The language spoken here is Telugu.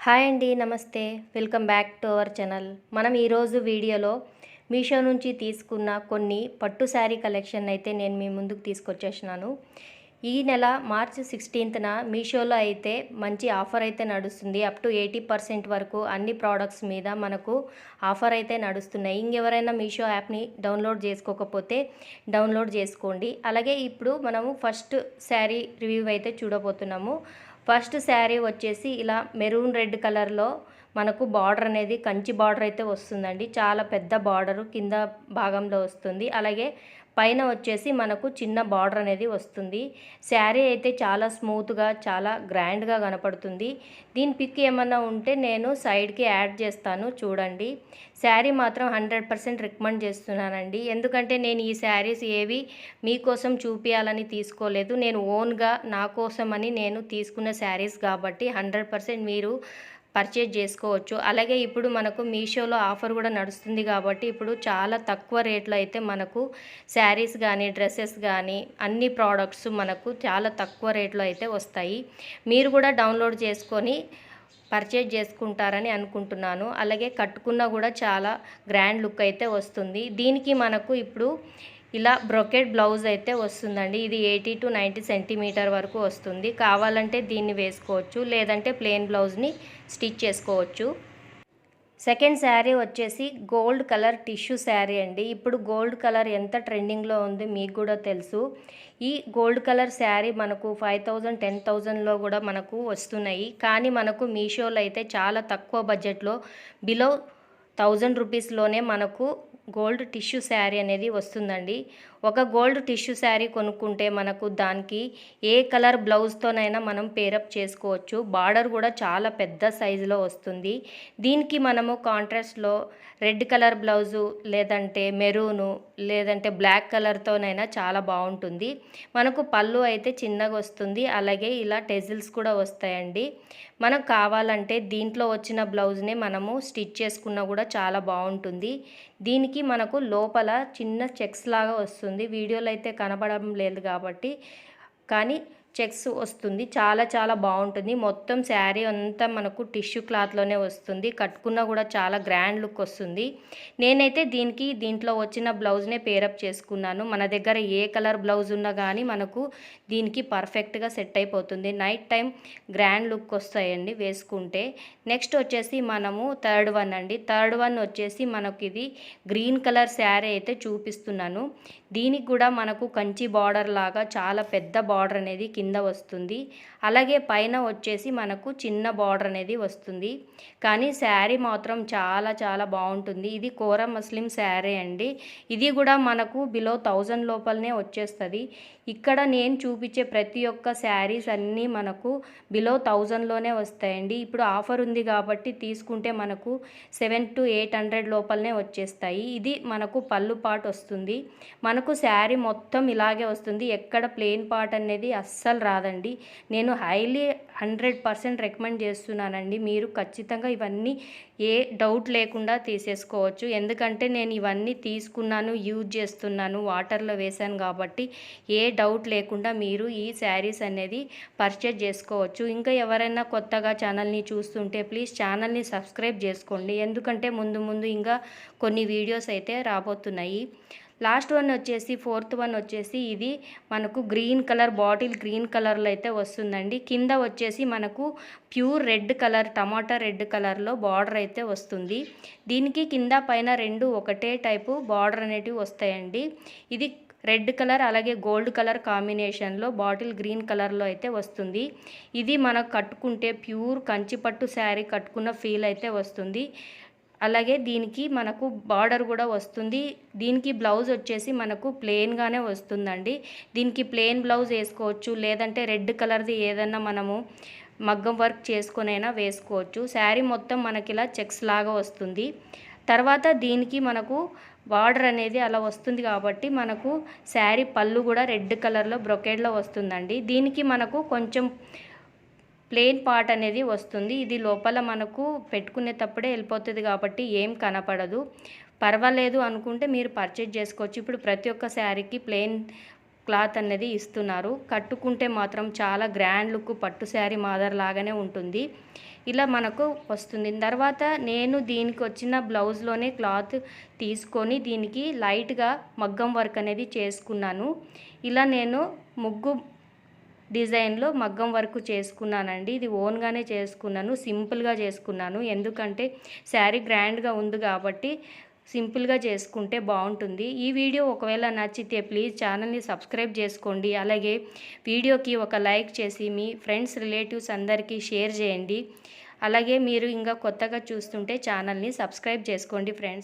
హాయ్ అండి, నమస్తే. Welcome back to our channel. మనం ఈరోజు వీడియోలో మీషో నుంచి తీసుకున్న కొన్ని పట్టు శారీ కలెక్షన్ అయితే నేను మీ ముందుకు తీసుకొచ్చేసినాను. ఈ నెల మార్చ్ 16న మీషోలో అయితే మంచి ఆఫర్ అయితే నడుస్తుంది. అప్ టు 80% వరకు అన్ని ప్రోడక్ట్స్ మీద మనకు ఆఫర్ అయితే నడుస్తున్నాయి. ఇంకెవరైనా మీషో యాప్ని డౌన్లోడ్ చేసుకోకపోతే డౌన్లోడ్ చేసుకోండి. అలాగే ఇప్పుడు మనము ఫస్ట్ శారీ రివ్యూ అయితే చూడబోతున్నాము. ఫస్ట్ శారీ వచ్చేసి ఇలా మెరూన్ రెడ్ కలర్లో మనకు బార్డర్ అనేది కంచి బార్డర్ అయితే వస్తుందండి. చాలా పెద్ద బార్డరు కింద భాగంలో వస్తుంది. అలాగే పైన వచ్చేసి మనకు చిన్న బార్డర్ అనేది వస్తుంది. శారీ అయితే చాలా స్మూత్గా చాలా గ్రాండ్గా కనపడుతుంది. దీని పిక్ ఏమన్నా ఉంటే నేను సైడ్కి యాడ్ చేస్తాను, చూడండి. శారీ మాత్రం 100% రికమెండ్ చేస్తున్నానండి. ఎందుకంటే నేను ఈ శారీస్ ఏవి మీకోసం చూపించాలని తీసుకోలేదు. నేను ఓన్గా నా కోసమని నేను తీసుకున్న శారీస్ కాబట్టి 100% మీరు పర్చేజ్ చేసుకోవచ్చు. అలాగే ఇప్పుడు మనకు మీషోలో ఆఫర్ కూడా నడుస్తుంది కాబట్టి ఇప్పుడు చాలా తక్కువ రేట్లో అయితే మనకు శారీస్ కానీ డ్రెస్సెస్ కానీ అన్ని ప్రోడక్ట్స్ మనకు చాలా తక్కువ రేట్లో అయితే వస్తాయి. మీరు కూడా డౌన్లోడ్ చేసుకొని పర్చేజ్ చేసుకుంటారని అనుకుంటున్నాను. అలాగే కట్టుకున్నా కూడా చాలా గ్రాండ్ లుక్ అయితే వస్తుంది. దీనికి మనకు ఇప్పుడు ఇలా బ్రొకెట్ బ్లౌజ్ అయితే వస్తుందండి. ఇది 80 to 90 సెంటీమీటర్ వరకు వస్తుంది. కావాలంటే దీన్ని వేసుకోవచ్చు, లేదంటే ప్లెయిన్ బ్లౌజ్ని స్టిచ్ చేసుకోవచ్చు. సెకండ్ శారీ వచ్చేసి గోల్డ్ కలర్ టిష్యూ శారీ అండి. ఇప్పుడు గోల్డ్ కలర్ ఎంత ట్రెండింగ్లో ఉంది మీకు కూడా తెలుసు. ఈ గోల్డ్ కలర్ శారీ మనకు 5000 10,000లో కూడా మనకు వస్తున్నాయి. కానీ మనకు మీషోలో అయితే చాలా తక్కువ బడ్జెట్లో బిలో 1000 రూపీస్లోనే మనకు గోల్డ్ టిష్యూ శారీ అనేది వస్తుందండి. ఒక గోల్డ్ టిష్యూ శారీ కొనుక్కుంటే మనకు దానికి ఏ కలర్ బ్లౌజ్తోనైనా మనం పేరప్ చేసుకోవచ్చు. బార్డర్ కూడా చాలా పెద్ద సైజులో వస్తుంది. దీనికి మనము కాంట్రాస్ట్లో రెడ్ కలర్ బ్లౌజు లేదంటే మెరూను లేదంటే బ్లాక్ కలర్తోనైనా చాలా బాగుంటుంది. మనకు పళ్ళు అయితే చిన్నగా వస్తుంది. అలాగే ఇలా టెజిల్స్ కూడా వస్తాయండి. మనకు కావాలంటే దీంట్లో వచ్చిన బ్లౌజ్నే మనము స్టిచ్ చేసుకున్నా కూడా చాలా బాగుంటుంది. దీనికి మనకు లోపల చిన్న చెక్స్ లాగా వస్తుంది. వీడియోలో అయితే కనబడడం లేదు కాబట్టి, కానీ చెక్స్ వస్తుంది. చాలా చాలా బాగుంటుంది. మొత్తం శారీ అంతా మనకు టిష్యూ క్లాత్లోనే వస్తుంది. కట్టుకున్నా కూడా చాలా గ్రాండ్ లుక్ వస్తుంది. నేనైతే దీంట్లో వచ్చిన బ్లౌజ్నే పేరప్ చేసుకున్నాను. మన దగ్గర ఏ కలర్ బ్లౌజ్ ఉన్నా కానీ మనకు దీనికి పర్ఫెక్ట్గా సెట్ అయిపోతుంది. నైట్ టైం గ్రాండ్ లుక్ వస్తాయండి వేసుకుంటే. నెక్స్ట్ వచ్చేసి మనము థర్డ్ వన్ వచ్చేసి మనకు ఇది గ్రీన్ కలర్ శారీ అయితే చూపిస్తున్నాను. దీనికి కూడా మనకు కంచి బార్డర్ లాగా చాలా పెద్ద బార్డర్ అనేది కింద వస్తుంది. అలాగే పైన వచ్చేసి మనకు చిన్న బార్డర్ అనేది వస్తుంది. కానీ శారీ మాత్రం చాలా చాలా బాగుంటుంది. ఇది కోరా మస్లిం శారీ అండి. ఇది కూడా మనకు బిలో 1000 లోపలనే వచ్చేస్తుంది. ఇక్కడ నేను చూపించే ప్రతి ఒక్క శారీస్ అన్నీ మనకు బిలో 1000లోనే వస్తాయండి. ఇప్పుడు ఆఫర్ ఉంది కాబట్టి తీసుకుంటే మనకు 700 to 800 లోపలనే వచ్చేస్తాయి. ఇది మనకు పళ్ళు పార్ట్ వస్తుంది. మనకు శారీ మొత్తం ఇలాగే వస్తుంది. ఎక్కడ ప్లెయిన్ పార్ట్ అనేది అస్సలు రాదండి. నేను హైలీ 100% రికమెండ్ చేస్తున్నానండి. మీరు ఖచ్చితంగా ఇవన్నీ ఏ డౌట్ లేకుండా తీసేసుకోవచ్చు. ఎందుకంటే నేను ఇవన్నీ తీసుకున్నాను, యూజ్ చేస్తున్నాను, వాటర్లో వేశాను కాబట్టి ఏ డౌట్ లేకుండా మీరు ఈ శారీస్ అనేది పర్చేజ్ చేసుకోవచ్చు. ఇంకా ఎవరైనా కొత్తగా ఛానల్ని చూస్తుంటే ప్లీజ్ ఛానల్ని సబ్స్క్రైబ్ చేసుకోండి. ఎందుకంటే ముందు ముందు ఇంకా కొన్ని వీడియోస్ అయితే రాబోతున్నాయి. లాస్ట్ వన్ వచ్చేసి ఫోర్త్ వన్ వచ్చేసి ఇది మనకు గ్రీన్ కలర్ బాటిల్ గ్రీన్ కలర్లో అయితే వస్తుందండి. కింద వచ్చేసి మనకు ప్యూర్ రెడ్ కలర్ టమాటా రెడ్ కలర్లో బార్డర్ అయితే వస్తుంది. దీనికి కింద పైన రెండు ఒకటే టైపు బార్డర్ అనేటివి వస్తాయండి. ఇది రెడ్ కలర్ అలాగే గోల్డ్ కలర్ కాంబినేషన్లో బాటిల్ గ్రీన్ కలర్లో అయితే వస్తుంది. ఇది మనకు కట్టుకుంటే ప్యూర్ కంచిపట్టు శారీ కట్టుకున్న ఫీల్ అయితే వస్తుంది. అలాగే దీనికి మనకు బార్డర్ కూడా వస్తుంది. దీనికి బ్లౌజ్ వచ్చేసి మనకు ప్లెయిన్గానే వస్తుందండి. దీనికి ప్లెయిన్ బ్లౌజ్ వేసుకోవచ్చు, లేదంటే రెడ్ కలర్ది ఏదన్నా మనము మగ్గం వర్క్ చేసుకొనైనా వేసుకోవచ్చు. శారీ మొత్తం మనకి ఇలా చెక్స్ లాగా వస్తుంది. తర్వాత దీనికి మనకు బార్డర్ అనేది అలా వస్తుంది కాబట్టి మనకు శారీ పళ్ళు కూడా రెడ్ కలర్లో బ్రొకేడ్లో వస్తుందండి. దీనికి మనకు కొంచెం ప్లెయిన్ పార్ట్ అనేది వస్తుంది. ఇది లోపల మనకు పెట్టుకునేటప్పుడే వెళ్ళిపోతుంది కాబట్టి ఏం కనపడదు. పర్వాలేదు అనుకుంటే మీరు పర్చేజ్ చేసుకోవచ్చు. ఇప్పుడు ప్రతి ఒక్క శారీకి ప్లెయిన్ క్లాత్ అనేది ఇస్తున్నారు. కట్టుకుంటే మాత్రం చాలా గ్రాండ్ లుక్ పట్టు శారీ మాదర్ లాగానే ఉంటుంది. ఇలా మనకు వస్తుంది. తర్వాత నేను దీనికి వచ్చిన బ్లౌజ్లోనే క్లాత్ తీసుకొని దీనికి లైట్గా మగ్గం వర్క్ అనేది చేసుకున్నాను. ఇలా నేను ముగ్గు డిజైన్లో మగ్గం వర్క్ చేసుకున్నానండి. ఇది ఓన్గానే చేసుకున్నాను, సింపుల్గా చేసుకున్నాను. ఎందుకంటే శారీ గ్రాండ్గా ఉంది కాబట్టి సింపుల్గా చేసుకుంటే బాగుంటుంది. ఈ వీడియో ఒకవేళ నచ్చితే ప్లీజ్ ఛానల్ని సబ్స్క్రైబ్ చేసుకోండి. అలాగే వీడియోకి ఒక లైక్ చేసి మీ ఫ్రెండ్స్ రిలేటివ్స్ అందరికీ షేర్ చేయండి. అలాగే మీరు ఇంకా కొత్తగా చూస్తుంటే ఛానల్ని సబ్స్క్రైబ్ చేసుకోండి ఫ్రెండ్స్.